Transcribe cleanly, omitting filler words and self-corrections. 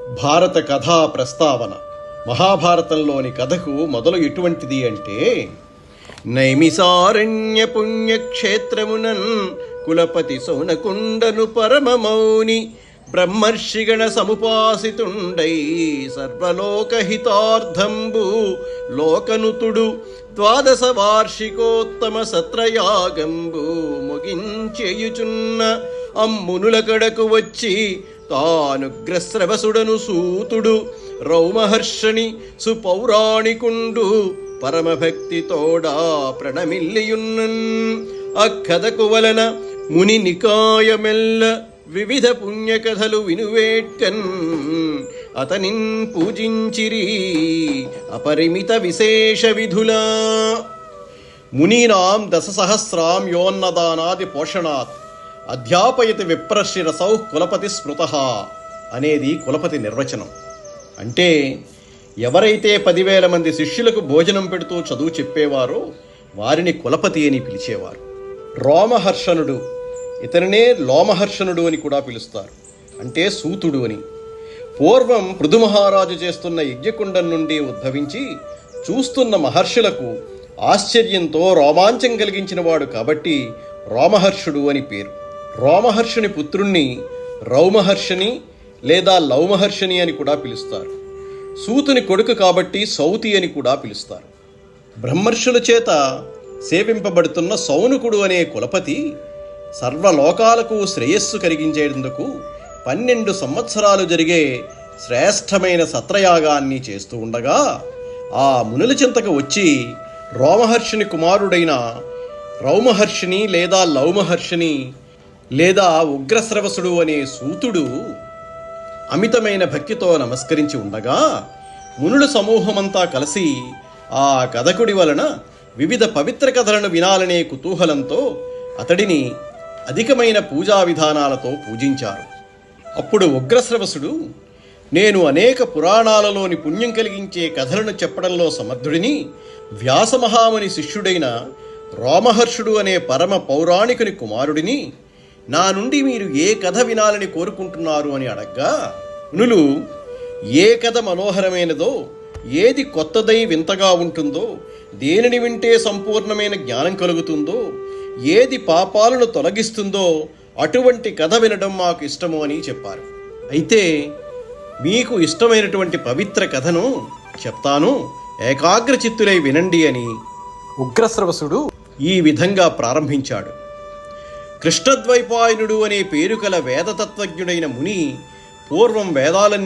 భారత కథా ప్రస్తావన. మహాభారతంలోని కథకు మొదలు ఎటువంటిది అంటే, నైమిసారణ్య పుణ్యక్షేత్రమునన్ కులపతి సౌనకుండను పరమమౌని బ్రహ్మర్షిగణ సముపాసితుండై సర్వలోకహితార్థంబు లోకనుతుడు ద్వాదశ వార్షికోత్తమ సత్రయాగంబు ముగించేయుచున్న అమ్మునుల కడకు వచ్చి తానుగ్రస్రవసుడను సూతుడు రౌమహర్షణి సుపౌరాణికుండు పరమభక్తితోడా ప్రణమిల్లియున్నన్. అక్కదకు వలన ముని నికాయమెల్ల వివిధ పుణ్యకథలు వినువేట్కన్ అతనిన్ పూజించిరి అపరిమిత విశేష విధులా. మునీనాం దశసహస్రాం యోన్నదానాది పోషణాత్ అధ్యాపయతి విప్రశిరసౌ కులపతి స్మృతః అనేది కులపతి నిర్వచనం. అంటే ఎవరైతే 10,000 మంది శిష్యులకు భోజనం పెడుతూ చదువు చెప్పేవారో వారిని కులపతి అని పిలిచేవారు. రోమహర్షణుడు, ఇతనినే లోమహర్షణుడు అని కూడా పిలుస్తారు, అంటే సూతుడు అని. పూర్వం పృథుమహారాజు చేస్తున్న యజ్ఞకుండం నుండి ఉద్భవించి చూస్తున్న మహర్షులకు ఆశ్చర్యంతో రోమాంచం కలిగించిన వాడు కాబట్టి రోమహర్షుడు అని పేరు. రోమహర్షుని పుత్రుణ్ణి రౌమహర్షిని లేదా లౌమహర్షిని అని కూడా పిలుస్తారు. సూతుని కొడుకు కాబట్టి సౌతి అని కూడా పిలుస్తారు. బ్రహ్మర్షుల చేత సేవింపబడుతున్న సౌనకుడు అనే కులపతి సర్వలోకాలకు శ్రేయస్సు కలిగించేందుకు 12 సంవత్సరాలు జరిగే శ్రేష్టమైన సత్రయాగాన్ని చేస్తూ ఉండగా ఆ మునుల చింతకు వచ్చి రోమహర్షిని కుమారుడైన రౌమహర్షిని లేదా లౌమహర్షిని లేదా ఉగ్రశ్రవసుడు అనే సూతుడు అమితమైన భక్తితో నమస్కరించి ఉండగా మునుల సమూహమంతా కలిసి ఆ కథకుడి వలన వివిధ పవిత్ర కథలను వినాలనే కుతూహలంతో అతడిని అధికమైన పూజా విధానాలతో పూజించారు. అప్పుడు ఉగ్రశ్రవసుడు, నేను అనేక పురాణాలలోని పుణ్యం కలిగించే కథలను చెప్పడంలో సమర్థుడిని, వ్యాసమహాముని శిష్యుడైన రోమహర్షుడు అనే పరమ పౌరాణికుని కుమారుడిని, నా నుండి మీరు ఏ కథ వినాలని కోరుకుంటున్నారు అని అడగ్గా మునులు ఏ కథ మనోహరమైనదో, ఏది కొత్తదై వింతగా ఉంటుందో, దేనిని వింటే సంపూర్ణమైన జ్ఞానం కలుగుతుందో, ఏది పాపాలను తొలగిస్తుందో అటువంటి కథ వినడం మాకు ఇష్టము అని చెప్పారు. అయితే మీకు ఇష్టమైనటువంటి పవిత్ర కథను చెప్తాను, ఏకాగ్రచిత్తులై వినండి అని ఉగ్రశ్రవసుడు ఈ విధంగా ప్రారంభించాడు. కృష్ణద్వైపాయనుడు అనే పేరు కల వేదతత్వజ్ఞుడైన ముని పూర్వం వేదాలన్నీ